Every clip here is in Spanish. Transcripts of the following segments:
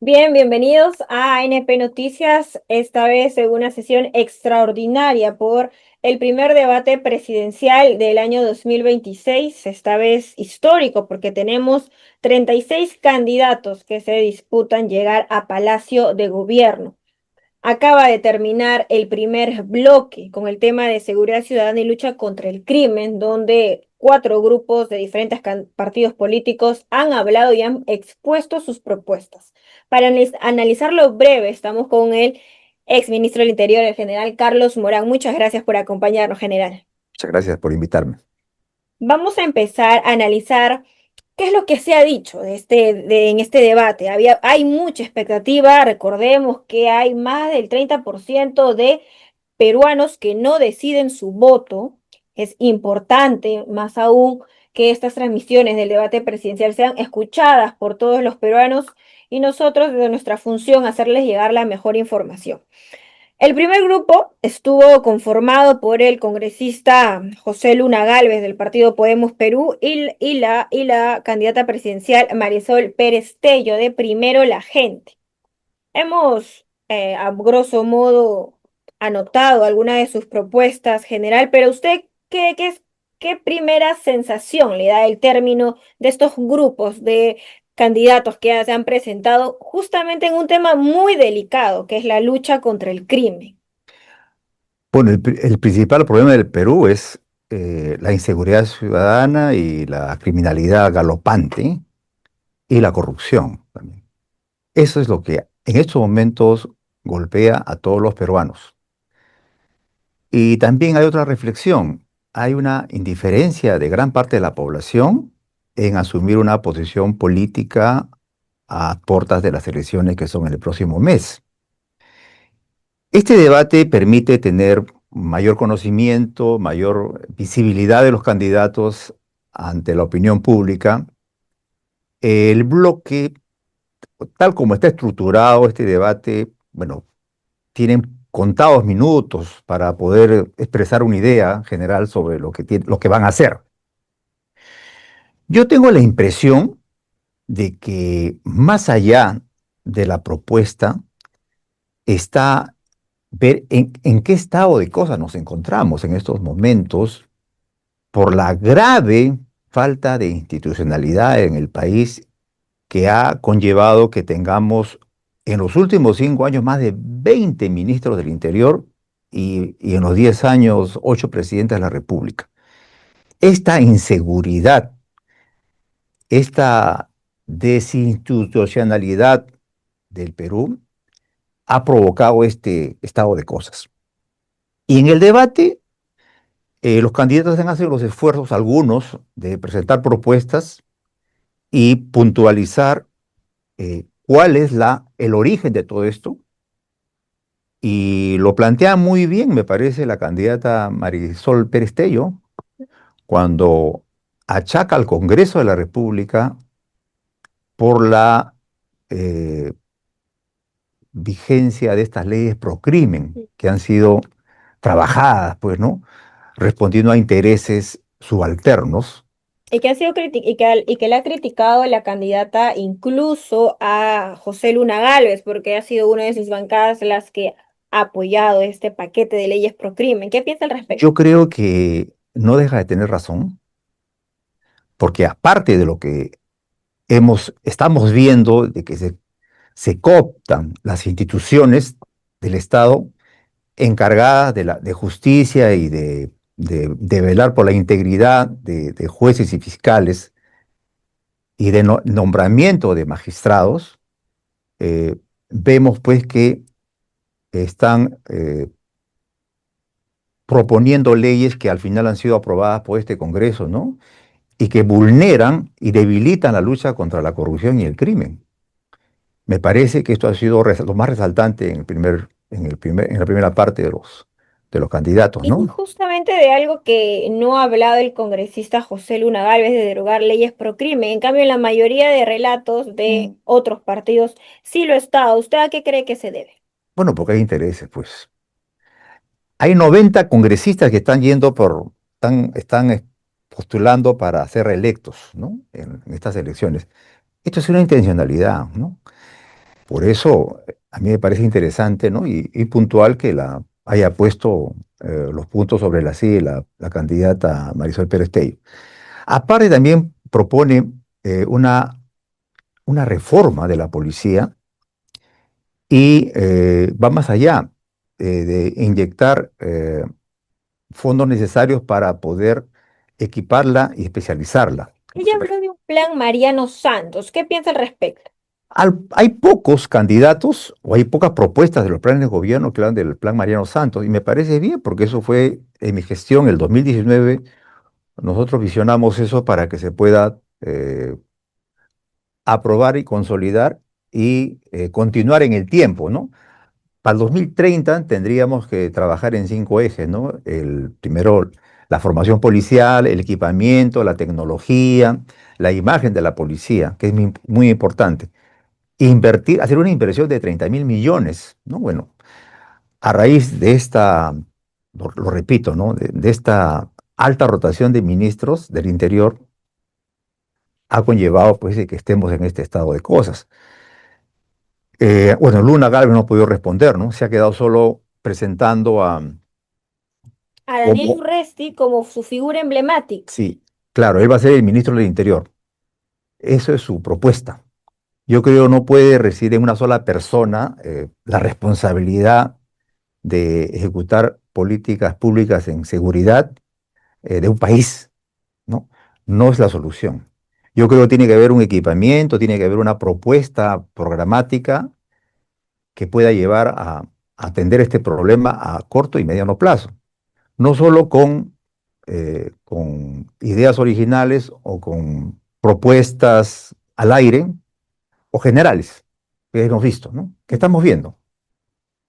Bien, bienvenidos a ANP Noticias, esta vez en una sesión extraordinaria por el primer debate presidencial del año 2026, esta vez histórico porque tenemos 36 candidatos que se disputan llegar a Palacio de Gobierno. Acaba de terminar el primer bloque con el tema de seguridad ciudadana y lucha contra el crimen, donde cuatro grupos de diferentes partidos políticos han hablado y han expuesto sus propuestas. Para analizarlo breve, estamos con el ex ministro del Interior, el general Carlos Morán. Muchas gracias por acompañarnos, general. Muchas gracias por invitarme. Vamos a empezar a analizar qué es lo que se ha dicho en este debate. Hay mucha expectativa, recordemos que hay más del 30% de peruanos que no deciden su voto. Es importante, más aún, que estas transmisiones del debate presidencial sean escuchadas por todos los peruanos y nosotros, de nuestra función, hacerles llegar la mejor información. El primer grupo estuvo conformado por el congresista José Luna Gálvez del partido Podemos Perú y la candidata presidencial Marisol Pérez Tello de Primero la Gente. Hemos, a grosso modo, anotado algunas de sus propuestas, general, pero usted, ¿qué primera sensación le da el término de estos grupos de candidatos que ya se han presentado justamente en un tema muy delicado, que es la lucha contra el crimen? Bueno, el principal problema del Perú es la inseguridad ciudadana y la criminalidad galopante y la corrupción también. Eso es lo que en estos momentos golpea a todos los peruanos. Y también hay otra reflexión. Hay una indiferencia de gran parte de la población en asumir una posición política a puertas de las elecciones que son en el próximo mes. Este debate permite tener mayor conocimiento, mayor visibilidad de los candidatos ante la opinión pública. El bloque, tal como está estructurado este debate, bueno, tienen contados minutos para poder expresar una idea general sobre lo que van a hacer. Yo tengo la impresión de que más allá de la propuesta está ver en qué estado de cosas nos encontramos en estos momentos por la grave falta de institucionalidad en el país que ha conllevado que tengamos en los últimos 5 años más de 20 ministros del Interior y en los 10 años 8 presidentes de la República. Esta inseguridad, esta desinstitucionalidad del Perú ha provocado este estado de cosas. Y en el debate los candidatos han hecho los esfuerzos, algunos, de presentar propuestas y puntualizar cuál es el origen de todo esto. Y lo plantea muy bien, me parece, la candidata Marisol Pérez Tello, cuando achaca al Congreso de la República por la eh, vigencia de estas leyes pro crimen que han sido trabajadas, pues, ¿no? Respondiendo a intereses subalternos. Y que ha sido y que le ha criticado la candidata incluso a José Luna Gálvez, porque ha sido una de sus bancadas las que ha apoyado este paquete de leyes pro crimen. ¿Qué piensa al Yo respecto? creo que no deja de tener razón, porque aparte de lo que estamos viendo, de que se cooptan las instituciones del Estado encargadas de justicia y de velar por la integridad de jueces y fiscales y de nombramiento de magistrados. eh, Vemos pues que están proponiendo leyes que al final han sido aprobadas por este Congreso, ¿no? Y que vulneran y debilitan la lucha contra la corrupción y el crimen. Me parece que esto ha sido lo más resaltante en la primera parte de los candidatos, Y ¿no? justamente de algo que no ha hablado el congresista José Luna Gálvez de derogar leyes pro crimen. En cambio, en la mayoría de relatos de otros partidos sí lo está. ¿Usted a qué cree que se debe? Bueno, porque hay intereses, pues. Hay 90 congresistas que están postulando para ser reelectos, ¿no? En estas elecciones. Esto es una intencionalidad, ¿no? Por eso a mí me parece interesante, ¿no? Y puntual que haya puesto los puntos sobre la silla la candidata Marisol Pérez Tello. Aparte también propone una reforma de la policía y va más allá de inyectar fondos necesarios para poder equiparla y especializarla. Ella habló de un plan Mariano Santos. ¿Qué piensa al respecto? Hay pocos candidatos o hay pocas propuestas de los planes de gobierno que hablan del plan Mariano Santos y me parece bien porque eso fue en mi gestión el 2019. Nosotros visionamos eso para que se pueda aprobar y consolidar y continuar en el tiempo, ¿no? Para el 2030 tendríamos que trabajar en 5 ejes, ¿no? El primero, la formación policial, el equipamiento, la tecnología, la imagen de la policía, que es muy importante. Invertir, hacer una inversión de 30.000 millones, ¿no? Bueno, a raíz de lo repito, ¿no? De esta alta rotación de ministros del Interior, ha conllevado, pues, de que estemos en este estado de cosas. Bueno, Luna Gálvez no ha podido responder, ¿no? Se ha quedado solo presentando A Daniel como, Urresti como su figura emblemática. sí, claro, él va a ser el ministro del Interior. Eso es su propuesta. Yo creo no puede residir en una sola persona la responsabilidad de ejecutar políticas públicas en seguridad de un país, ¿no? No es la solución. Yo creo que tiene que haber un equipamiento, tiene que haber una propuesta programática que pueda llevar a atender este problema a corto y mediano plazo. No solo con ideas originales o con propuestas al aire o generales que hemos visto, ¿no? Que estamos viendo.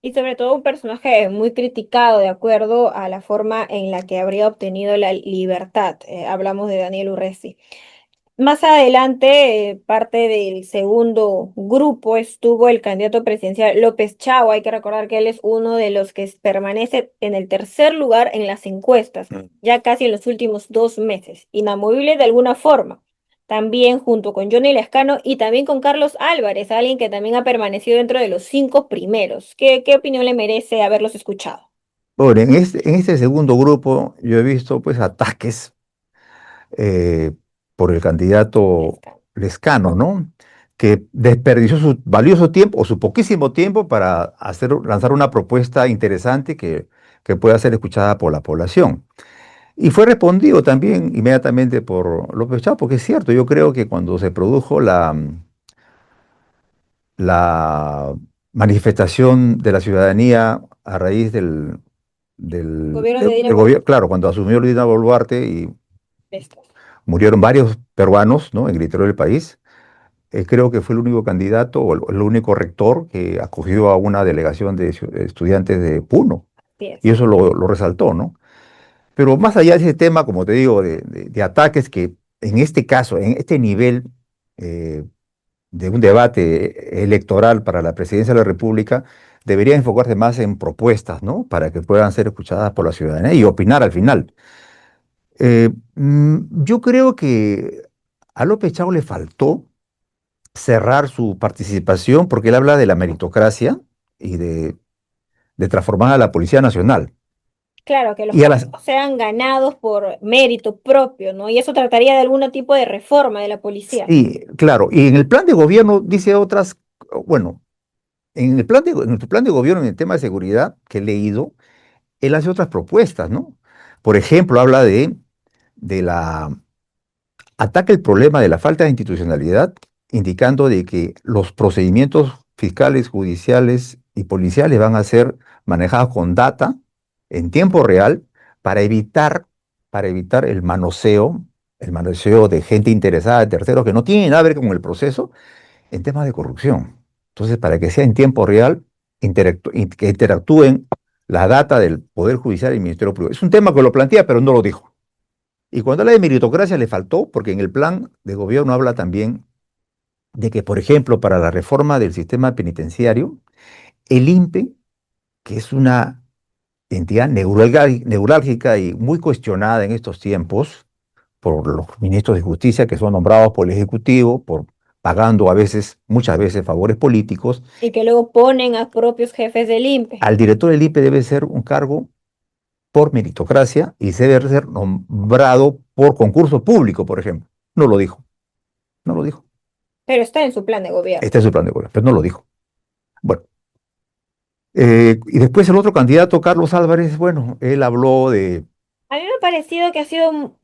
Y sobre todo un personaje muy criticado de acuerdo a la forma en la que habría obtenido la libertad. Hablamos de Daniel Urresti. Más adelante, parte del segundo grupo estuvo el candidato presidencial López Chao. Hay que recordar que él es uno de los que permanece en el tercer lugar en las encuestas, ya casi en los últimos 2 meses, inamovible de alguna forma. También junto con Johnny Lescano y también con Carlos Álvarez, alguien que también ha permanecido dentro de los 5 primeros. ¿Qué opinión le merece haberlos escuchado? Bueno, en este segundo grupo yo he visto pues ataques eh, por el candidato Lescano. Lescano, ¿no? Que desperdició su valioso tiempo o su poquísimo tiempo para lanzar una propuesta interesante que pueda ser escuchada por la población. Y fue respondido también inmediatamente por López Chao, porque es cierto, yo creo que cuando se produjo la manifestación de la ciudadanía a raíz Gobierno de Dina del gobierno, claro, cuando asumió Dina Boluarte y Boluarte. murieron varios peruanos, ¿no? En el interior del país, creo que fue el único candidato o el único rector que acogió a una delegación de estudiantes de Puno, Así y es. eso lo resaltó, ¿no? Pero más allá de ese tema, como te digo, de ataques que en este caso, en este nivel eh, de un debate electoral para la presidencia de la República, debería enfocarse más en propuestas, ¿no? Para que puedan ser escuchadas por la ciudadanía y opinar al final. Yo creo que a López Chao le faltó cerrar su participación porque él habla de la meritocracia y de transformar a la Policía Nacional. Claro, que los Y a las, puestos sean ganados por mérito propio, ¿no? Y eso trataría de algún tipo de reforma de la policía. sí, claro, y en el plan de gobierno dice otras, bueno, en el plan de gobierno en el tema de seguridad que he leído, él hace otras propuestas, ¿no? Por ejemplo, habla de la ataca el problema de la falta de institucionalidad, indicando de que los procedimientos fiscales, judiciales y policiales van a ser manejados con data en tiempo real para evitar, el manoseo de gente interesada, de terceros, que no tienen nada que ver con el proceso en temas de corrupción. Entonces, para que sea en tiempo real, que interactúen la data del Poder Judicial y el Ministerio Público. Es un tema que lo plantea, pero no lo dijo. Y cuando habla de meritocracia le faltó, porque en el plan de gobierno habla también de que, por ejemplo, para la reforma del sistema penitenciario, el INPE, que es una entidad neurálgica y muy cuestionada en estos tiempos por los ministros de justicia que son nombrados por el Ejecutivo, por pagando a veces, muchas veces, favores políticos. Y que luego ponen a propios jefes del INPE. Al director del INPE debe ser un cargo por meritocracia y debe ser nombrado por concurso público, por ejemplo. No lo dijo, no lo dijo. Pero está en su plan de gobierno. Este es su plan de gobierno, pero no lo dijo. Bueno, y después el otro candidato, Carlos Álvarez, bueno, él habló de, A mí me ha parecido que ha sido,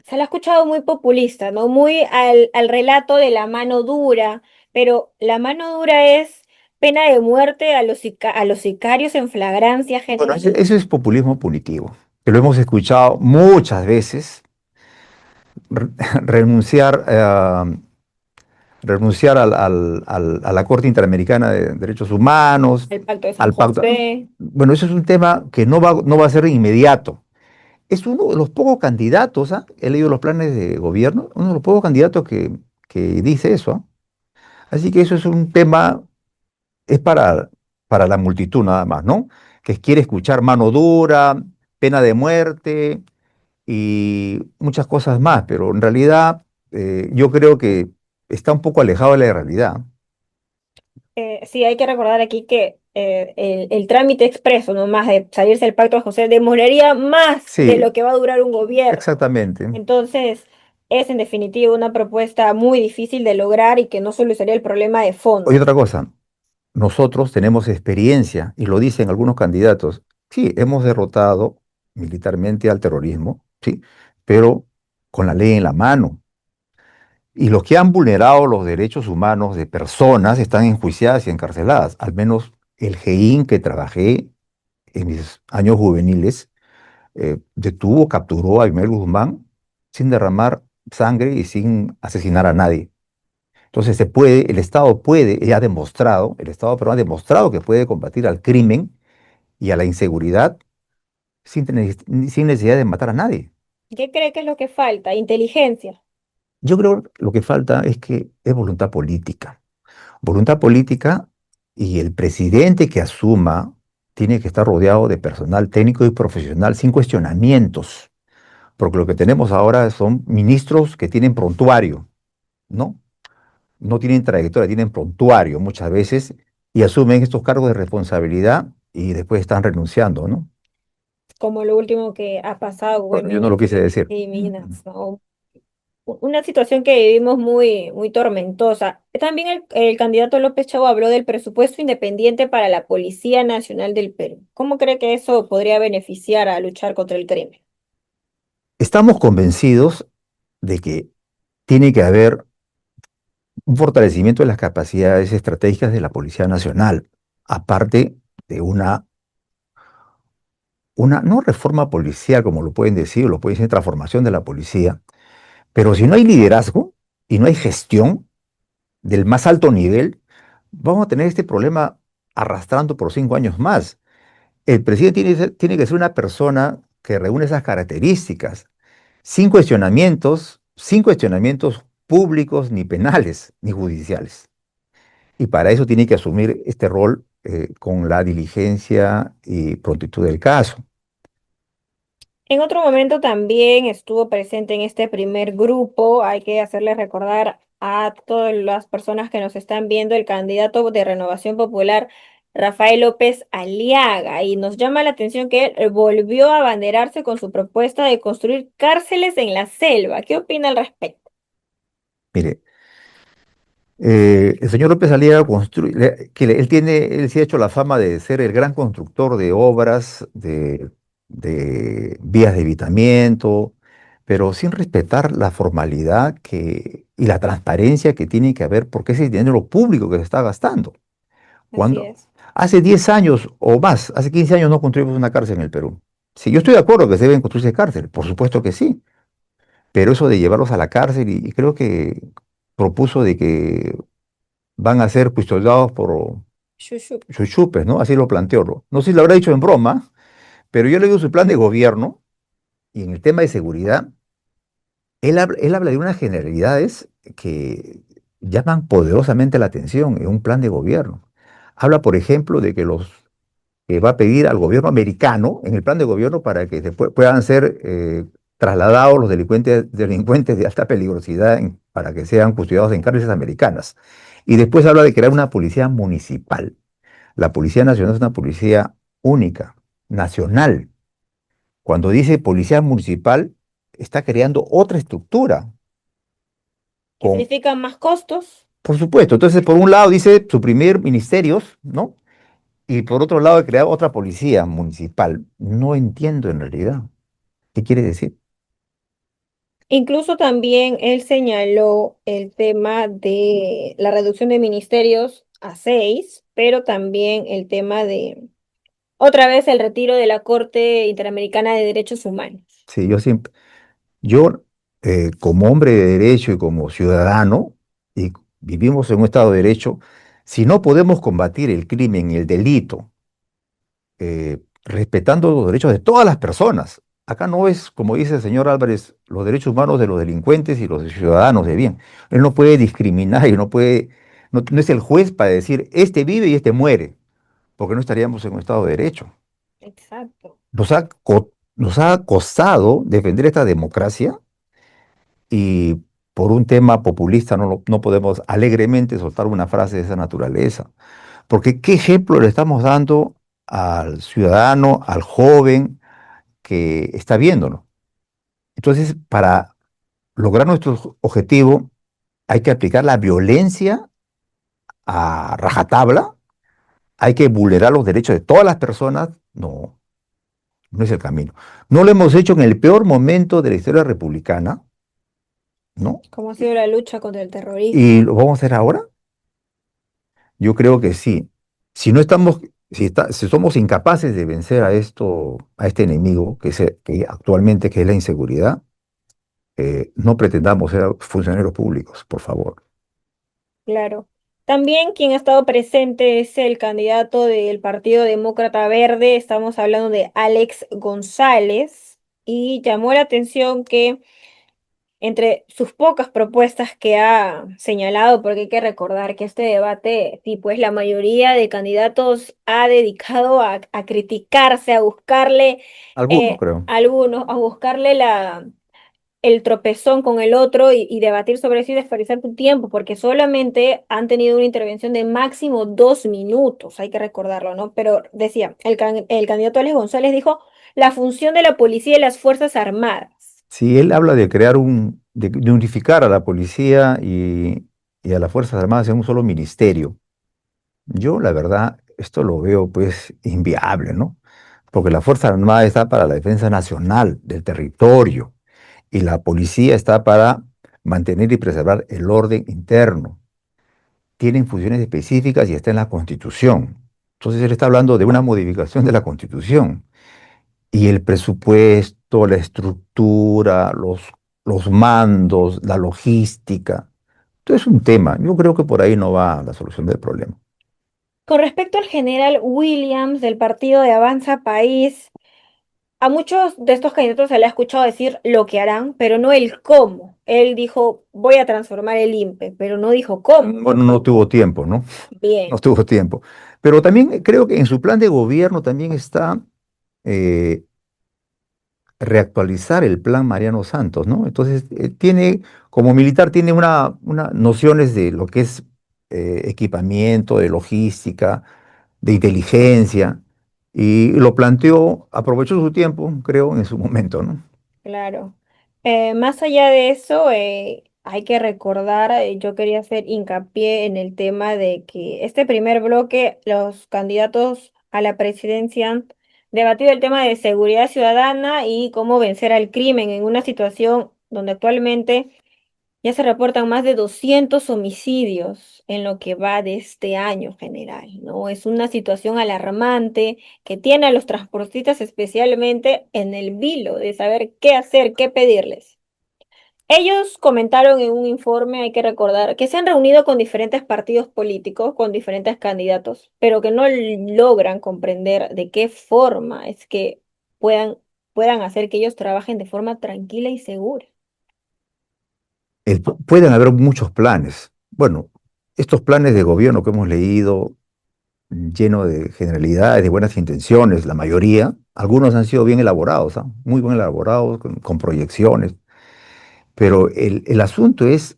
se le ha escuchado muy populista, ¿no? Muy al relato de la mano dura, pero la mano dura es pena de muerte a a los sicarios en flagrancia bueno, general. ese es populismo punitivo, que lo hemos escuchado muchas veces, re- renunciar, renunciar a la Corte Interamericana de Derechos Humanos, El pacto de San al pacto. José, Bueno, eso es un tema que no va a ser inmediato. Es uno de los pocos candidatos, ¿ah? He leído los planes de gobierno, uno de los pocos candidatos que dice eso, ¿ah? Así que eso es un tema, es para la multitud nada más, ¿no? Que quiere escuchar mano dura, pena de muerte y muchas cosas más, pero en realidad yo creo que está un poco alejado de la realidad. sí, hay que recordar aquí que el trámite expreso, nomás de salirse del pacto de José, demoraría más de Sí, lo que va a durar un gobierno. exactamente. Entonces, es en definitiva una propuesta muy difícil de lograr y que no solucionaría el problema de Oye, fondo. otra cosa, nosotros tenemos experiencia, y lo dicen algunos candidatos. Sí, hemos derrotado militarmente al terrorismo, sí, pero con la ley en la mano. Y los que han vulnerado los derechos humanos de personas están enjuiciadas y encarceladas. Al menos el GEIN que trabajé en mis años juveniles detuvo, capturó a Imer Guzmán sin derramar sangre y sin asesinar a nadie. Entonces se puede, el Estado puede, y ha demostrado, el Estado peruano ha demostrado que puede combatir al crimen y a la inseguridad sin necesidad de matar a nadie. ¿Qué cree que es lo que falta? Inteligencia. Yo creo que lo que falta es que es voluntad política. Voluntad política y el presidente que asuma tiene que estar rodeado de personal técnico y profesional sin cuestionamientos, porque lo que tenemos ahora son ministros que tienen prontuario, ¿no? No tienen trayectoria, tienen prontuario muchas veces y asumen estos cargos de responsabilidad y después están renunciando, ¿no? Como lo último que ha pasado con el Bueno, yo no lo quise ministro decir. de Minas, ¿no? Una situación que vivimos muy, muy tormentosa. También el candidato López Chavo habló del presupuesto independiente para la Policía Nacional del Perú. ¿Cómo cree que eso podría beneficiar a luchar contra el crimen? Estamos convencidos de que tiene que haber un fortalecimiento de las capacidades estratégicas de la Policía Nacional, aparte de una no reforma policial, como lo pueden decir, o lo pueden decir transformación de la policía, pero si no hay liderazgo y no hay gestión del más alto nivel, vamos a tener este problema arrastrando por 5 años más. El presidente tiene que ser una persona que reúne esas características, sin cuestionamientos públicos, ni penales, ni judiciales. Y para eso tiene que asumir este rol con la diligencia y prontitud del caso. En otro momento también estuvo presente en este primer grupo. Hay que hacerle recordar a todas las personas que nos están viendo el candidato de Renovación Popular, Rafael López Aliaga. Y nos llama la atención que él volvió a abanderarse con su propuesta de construir cárceles en la selva. ¿Qué opina al respecto? Mire, el señor López Aliaga él sí ha hecho la fama de ser el gran constructor de obras, de vías de evitamiento, pero sin respetar la formalidad y la transparencia que tiene que haber, porque ese es dinero público que se está gastando. Así Cuando es. hace 10 años o más, hace 15 años no construimos una cárcel en el Perú. Sí, yo estoy de acuerdo que se deben construirse cárceles, por supuesto que sí, pero eso de llevarlos a la cárcel y creo que propuso de que van a ser custodiados por Shushu. chuchupes, ¿no? Así lo planteó. No sé si lo habrá dicho en broma, pero yo le digo su plan de gobierno y en el tema de seguridad, él habla de unas generalidades que llaman poderosamente la atención en un plan de gobierno. Habla, por ejemplo, de que va a pedir al gobierno americano en el plan de gobierno para que puedan ser trasladados los delincuentes de alta peligrosidad para que sean custodiados en cárceles americanas. Y después habla de crear una policía municipal. La Policía Nacional es una policía única, nacional. Cuando dice policía municipal, está creando otra estructura. que Con, significan más costos. por supuesto, entonces por un lado dice suprimir ministerios, ¿no? Y por otro lado crear otra policía municipal. No entiendo en realidad. ¿Qué quiere decir? Incluso también él señaló el tema de la reducción de ministerios a 6, pero también el tema de, otra vez, el retiro de la Corte Interamericana de Derechos Humanos. Sí, yo como hombre de derecho y como ciudadano, y vivimos en un Estado de Derecho, si no podemos combatir el crimen y el delito, respetando los derechos de todas las personas, acá no es, como dice el señor Álvarez, los derechos humanos de los delincuentes y los de ciudadanos de bien. Él no puede discriminar y no es el juez para decir, este vive y este muere, porque no estaríamos en un Estado de Derecho. Exacto. Nos ha costado defender esta democracia y por un tema populista no podemos alegremente soltar una frase de esa naturaleza. Porque ¿qué ejemplo le estamos dando al ciudadano, al joven que está viéndonos? Entonces, para lograr nuestro objetivo, hay que aplicar la violencia a rajatabla, hay que vulnerar los derechos de todas las personas. No, no es el camino. No lo hemos hecho en el peor momento de la historia republicana, ¿no? ¿Cómo ha sido la lucha contra el ¿Y terrorismo? lo vamos a hacer ahora? Yo creo que sí. Si no estamos, si somos incapaces de vencer a este enemigo que actualmente que es la inseguridad, no pretendamos ser funcionarios públicos, por favor. Claro. También quien ha estado presente es el candidato del Partido Demócrata Verde. Estamos hablando de Alex González. Y llamó la atención que entre sus pocas propuestas que ha señalado, porque hay que recordar que este debate, y pues la mayoría de candidatos ha dedicado a criticarse, a buscarle, Algunos, creo. algunos, a buscarle el tropezón con el otro y debatir sobre eso y desperdiciar tu tiempo, porque solamente han tenido una intervención de máximo 2 minutos, hay que recordarlo, ¿no? Pero decía, el candidato Alex González dijo la función de la policía y las Fuerzas Armadas. Si él habla de de unificar a la policía y a las Fuerzas Armadas en un solo ministerio, yo la verdad, esto lo veo pues inviable, ¿no? Porque la Fuerza Armada está para la defensa nacional del territorio y la policía está para mantener y preservar el orden interno. Tienen funciones específicas y está en la Constitución. Entonces él está hablando de una modificación de la Constitución. Y el presupuesto, la estructura, los mandos, la logística, todo es un tema. Yo creo que por ahí no va la solución del problema. Con respecto al general Williams del partido de Avanza País, a muchos de estos candidatos se le ha escuchado decir lo que harán, pero no el cómo. Él dijo, voy a transformar el INPE, pero no dijo cómo. Bueno, no tuvo tiempo, ¿no? No Bien, tuvo tiempo. Pero también creo que en su plan de gobierno también está eh, reactualizar el plan Mariano Santos, ¿no? Entonces, como militar, tiene una nociones de lo que es equipamiento, de logística, de inteligencia, y lo planteó, aprovechó su tiempo, creo, en su momento, ¿no? claro. Más allá de eso, hay que recordar, yo quería hacer hincapié en el tema de que este primer bloque, los candidatos a la presidencia han debatido el tema de seguridad ciudadana y cómo vencer al crimen en una situación donde actualmente ya se reportan más de 200 homicidios en lo que va de este año general, ¿no? Es una situación alarmante que tiene a los transportistas especialmente en el vilo de saber qué hacer, qué pedirles. Ellos comentaron en un informe, hay que recordar, que se han reunido con diferentes partidos políticos, con diferentes candidatos, pero que no logran comprender de qué forma es que puedan hacer que ellos trabajen de forma tranquila y segura. Pueden haber muchos planes. Bueno, estos planes de gobierno que hemos leído, lleno de generalidades, de buenas intenciones, la mayoría. Algunos han sido bien elaborados, ¿ah? Muy bien elaborados, con proyecciones. Pero el asunto es,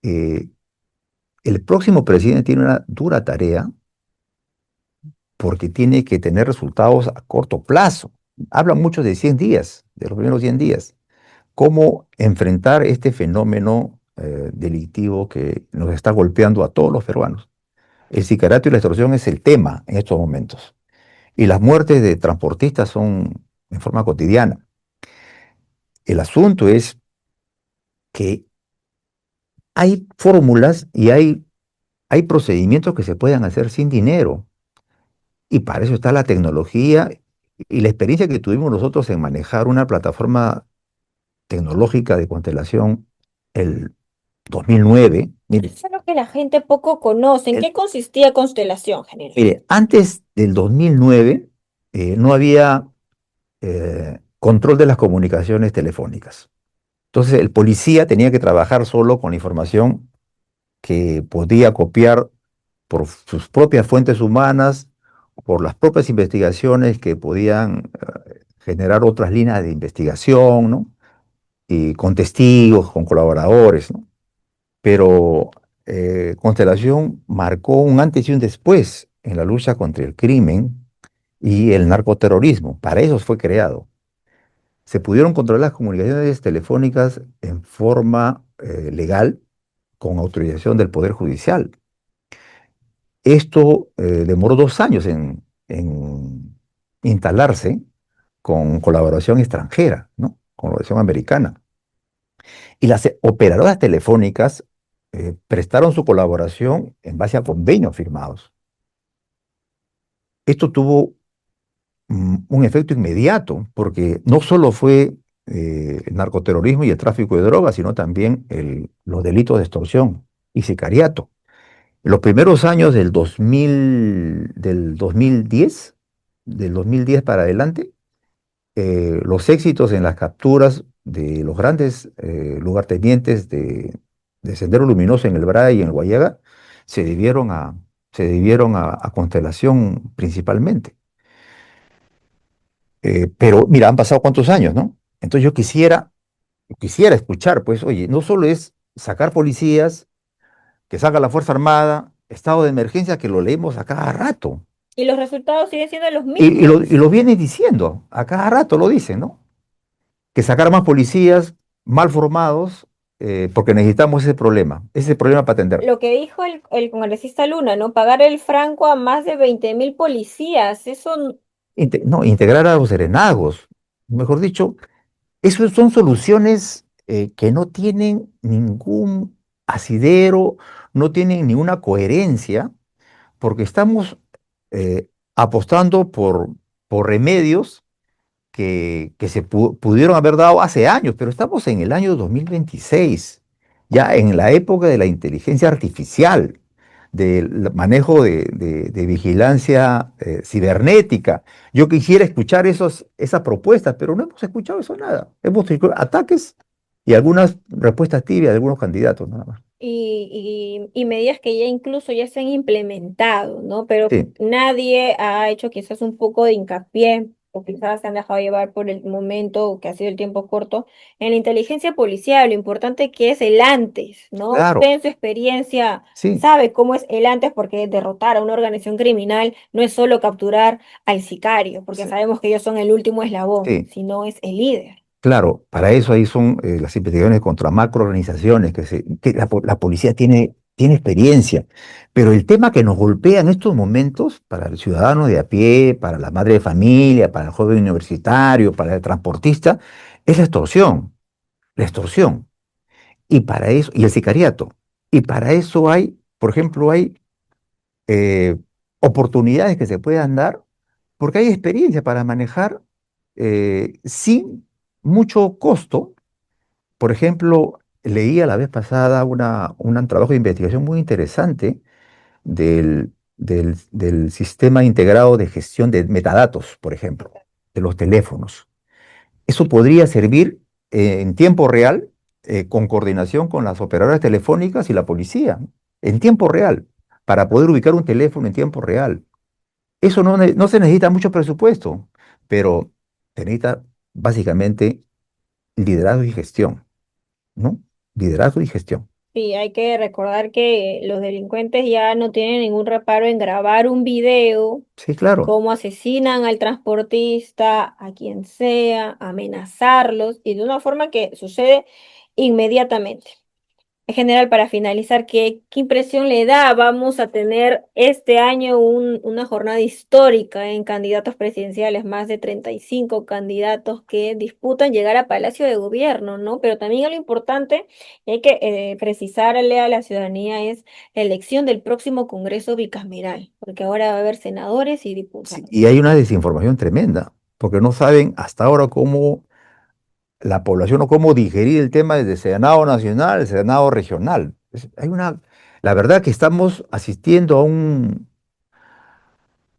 eh, el próximo presidente tiene una dura tarea porque tiene que tener resultados a corto plazo. Hablan mucho de 100 días, de los primeros 100 días. ¿Cómo enfrentar este fenómeno delictivo que nos está golpeando a todos los peruanos? El sicariato y la extorsión es el tema en estos momentos. Y las muertes de transportistas son en forma cotidiana. El asunto es que hay fórmulas y hay procedimientos que se pueden hacer sin dinero. Y para eso está la tecnología y la experiencia que tuvimos nosotros en manejar una plataforma tecnológica de constelación el 2009. Mire, Eso es lo que la gente poco conoce. ¿En el- qué consistía Constelación, general? mire, antes del 2009 no había control de las comunicaciones telefónicas. Entonces el policía tenía que trabajar solo con la información que podía copiar por sus propias fuentes humanas, por las propias investigaciones que podían generar otras líneas de investigación, ¿no? Y con testigos, con colaboradores, ¿no? Pero Constelación marcó un antes y un después en la lucha contra el crimen y el narcoterrorismo. Para eso fue creado. Se pudieron controlar las comunicaciones telefónicas en forma legal con autorización del Poder Judicial. Esto demoró 2 años en instalarse con colaboración extranjera, ¿no? Colaboración americana. Y las operadoras telefónicas prestaron su colaboración en base a convenios firmados. Esto tuvo un efecto inmediato, porque no solo fue el narcoterrorismo y el tráfico de drogas, sino también los delitos de extorsión y sicariato. En los primeros años del 2010 para adelante, los éxitos en las capturas de los grandes lugartenientes de Sendero Luminoso en el Bray y en el Guayaga se debieron a Constelación principalmente. Pero mira, han pasado cuántos años, ¿no? Entonces yo quisiera escuchar, pues, oye, no solo es sacar policías, que salga la Fuerza Armada, estado de emergencia, que lo leemos a cada rato. Y los resultados siguen siendo los Y lo mismos. viene diciendo, a cada rato lo dicen, ¿no? Que sacar más policías mal formados, porque necesitamos ese problema para atender. Lo que dijo el congresista Luna, ¿no? Pagar el franco a más de 20.000 policías. Eso, No, integrar a los serenagos, mejor dicho, eso son soluciones que no tienen ningún asidero, no tienen ninguna coherencia, porque estamos apostando por remedios que se pudieron haber dado hace años, pero estamos en el año 2026, ya en la época de la inteligencia artificial, del manejo de vigilancia cibernética. Yo quisiera escuchar esas propuestas, pero no hemos escuchado eso nada. Hemos escuchado ataques y algunas respuestas tibias de algunos candidatos, nada más. y medidas que ya incluso ya se han implementado, ¿no? Pero Sí, nadie ha hecho quizás un poco de hincapié, o quizás se han dejado llevar por el momento, que ha sido el tiempo corto, en la inteligencia policial, lo importante que es el antes, ¿no? claro, Usted en su experiencia sí, sabe cómo es el antes, porque derrotar a una organización criminal no es solo capturar al sicario, porque sí, sabemos que ellos son el último eslabón, sí. sino es el líder. Claro, para eso ahí son las investigaciones contra macroorganizaciones, que la policía tiene experiencia, pero el tema que nos golpea en estos momentos, para el ciudadano de a pie, para la madre de familia, para el joven universitario, para el transportista, es la extorsión, y para eso, y el sicariato, y para eso hay, por ejemplo, hay eh, oportunidades que se puedan dar, porque hay experiencia para manejar sin mucho costo. Por ejemplo, leí a la vez pasada un trabajo de investigación muy interesante del sistema integrado de gestión de metadatos, por ejemplo, de los teléfonos. Eso podría servir en tiempo real, con coordinación con las operadoras telefónicas y la policía, en tiempo real, para poder ubicar un teléfono en tiempo real. Eso no se necesita mucho presupuesto, pero se necesita básicamente liderazgo y gestión, ¿no? Liderazgo y gestión. Sí, hay que recordar que los delincuentes ya no tienen ningún reparo en grabar un video, Sí, claro. cómo asesinan al transportista, a quien sea, amenazarlos y de una forma que sucede inmediatamente. En general, para finalizar, ¿qué impresión le da? Vamos a tener este año una jornada histórica en candidatos presidenciales, más de 35 candidatos que disputan llegar a Palacio de Gobierno, ¿no? Pero también lo importante, y hay que precisarle a la ciudadanía, es la elección del próximo Congreso bicameral, porque ahora va a haber senadores y Sí, diputados. y hay una desinformación tremenda, porque no saben hasta ahora cómo la población o cómo digerir el tema desde Senado Nacional, Senado Regional. La verdad que estamos asistiendo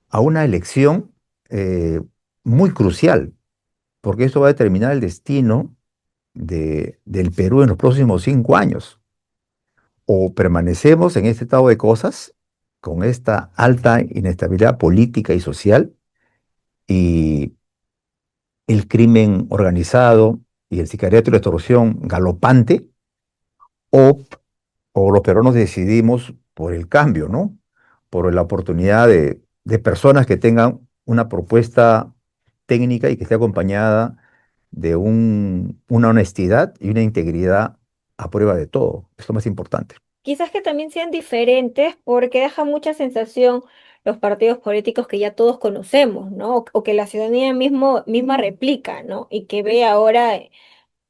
a una elección eh, muy crucial, porque esto va a determinar el destino del Perú en los próximos 5 años. O permanecemos en este estado de cosas, con esta alta inestabilidad política y social, y el crimen organizado y el sicariato y la extorsión galopante, o, o los peruanos decidimos por el cambio, ¿no? Por la oportunidad de personas que tengan una propuesta técnica y que esté acompañada de una honestidad y una integridad a prueba de todo. Es lo más importante. Quizás que también sean diferentes porque deja mucha sensación los partidos políticos que ya todos conocemos, ¿no? O que la ciudadanía misma replica, ¿no? Y que ve ahora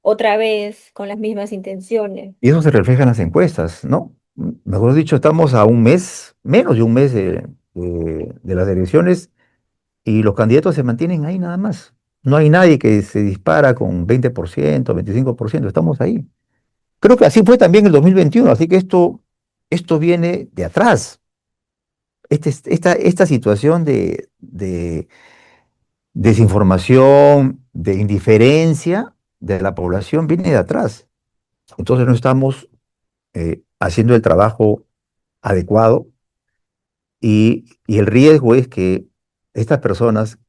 otra vez con las mismas intenciones. Y eso se refleja en las encuestas, ¿no? Mejor dicho, estamos a un mes, menos de un mes de las elecciones y los candidatos se mantienen ahí nada más. No hay nadie que se dispara con 20%, 25%, estamos ahí. Creo que así fue también el 2021, así que esto viene de atrás. Esta situación de desinformación, de indiferencia de la población viene de atrás. Entonces no estamos haciendo el trabajo adecuado y el riesgo es que estas personas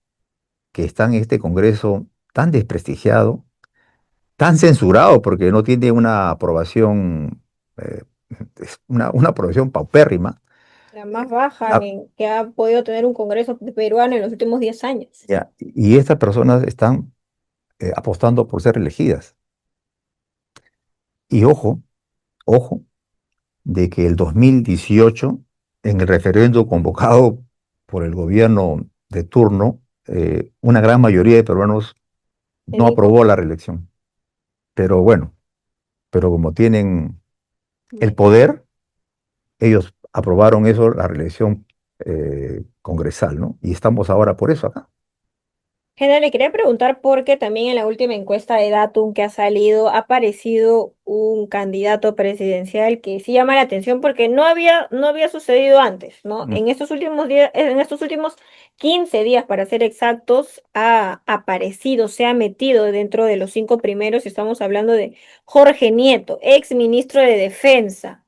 que están en este Congreso tan desprestigiado, tan censurado porque no tiene una aprobación, es una aprobación paupérrima, La más baja ah, en que ha podido tener un Congreso peruano en los últimos 10 años. ya, y estas personas están apostando por ser elegidas. Y ojo, de que el 2018, en el referendo convocado por el gobierno de turno, una gran mayoría de peruanos Me no dijo, aprobó la reelección. Pero bueno, pero como tienen el bueno. poder, ellos aprobaron eso, la reelección congresal, ¿no? Y estamos ahora por eso acá. General, le quería preguntar porque también en la última encuesta de Datum que ha salido ha aparecido un candidato presidencial que sí llama la atención porque no había sucedido antes, ¿no? Mm. En estos últimos días, en estos últimos 15 días, para ser exactos, ha aparecido, se ha metido dentro de los 5 primeros y estamos hablando de Jorge Nieto, ex ministro de Defensa.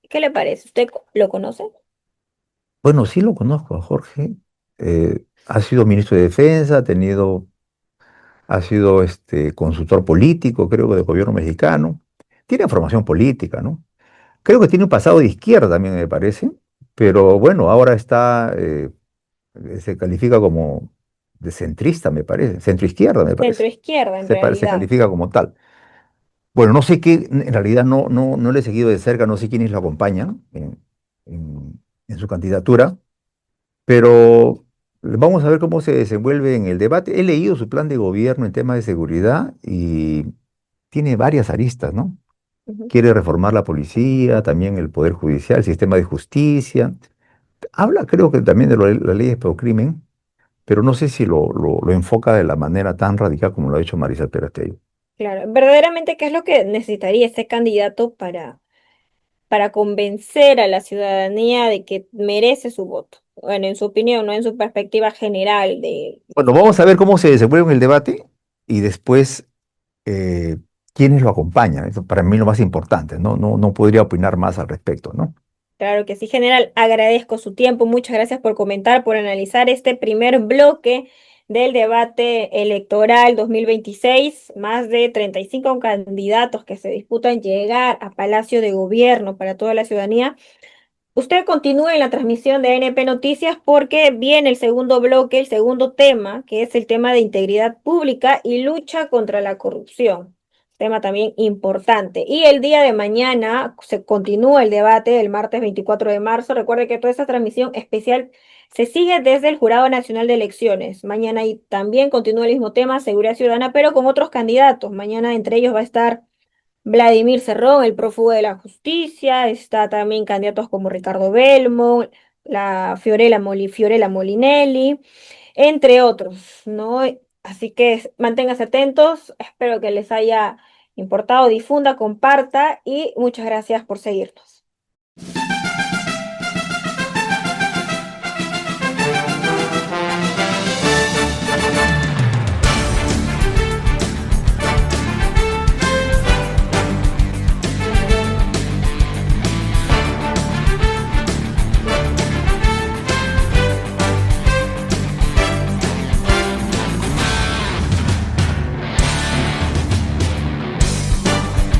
¿Qué le parece? ¿Usted lo conoce? Bueno, sí lo conozco a Jorge. Ha sido ministro de Defensa, ha sido consultor político, creo que del gobierno mexicano. Tiene formación política, ¿no? Creo que tiene un pasado de izquierda también, me parece. Pero bueno, ahora se califica como de centrista, me parece. Centroizquierda, me parece. Centro izquierda, en Se realidad. califica como tal. Bueno, no sé qué, en realidad no le he seguido de cerca, no sé quiénes lo acompañan en su candidatura, pero vamos a ver cómo se desenvuelve en el debate. He leído su plan de gobierno en temas de seguridad y tiene varias aristas, ¿no? Ujú. Quiere reformar la policía, también el poder judicial, el sistema de justicia. Habla, creo que también de las leyes pro crimen, pero no sé si lo enfoca de la manera tan radical como lo ha hecho Marisa Perastello. Claro, verdaderamente, ¿qué es lo que necesitaría este candidato para convencer a la ciudadanía de que merece su voto? Bueno, en su opinión, no en su perspectiva general de... Bueno, vamos a ver cómo se desenvuelve en el debate y después eh, quiénes lo acompañan. Eso para mí es lo más importante, ¿no? No podría opinar más al respecto, ¿no? Claro que sí, general, agradezco su tiempo, muchas gracias por comentar, por analizar este primer bloque del debate electoral 2026, más de 35 candidatos que se disputan llegar a Palacio de Gobierno para toda la ciudadanía. Usted continúe en la transmisión de NP Noticias porque viene el segundo bloque, el segundo tema, que es el tema de integridad pública y lucha contra la corrupción. Tema también importante. Y el día de mañana se continúa el debate, el martes 24 de marzo. Recuerde que toda esta transmisión especial se sigue desde el Jurado Nacional de Elecciones. Mañana y también continúa el mismo tema, seguridad ciudadana, pero con otros candidatos. Mañana entre ellos va a estar Vladimir Cerrón, el prófugo de la justicia, está también candidatos como Ricardo Belmo, la Fiorella Molinelli, entre otros, ¿no? Así que manténganse atentos, espero que les haya importado, difunda, comparta y muchas gracias por seguirnos.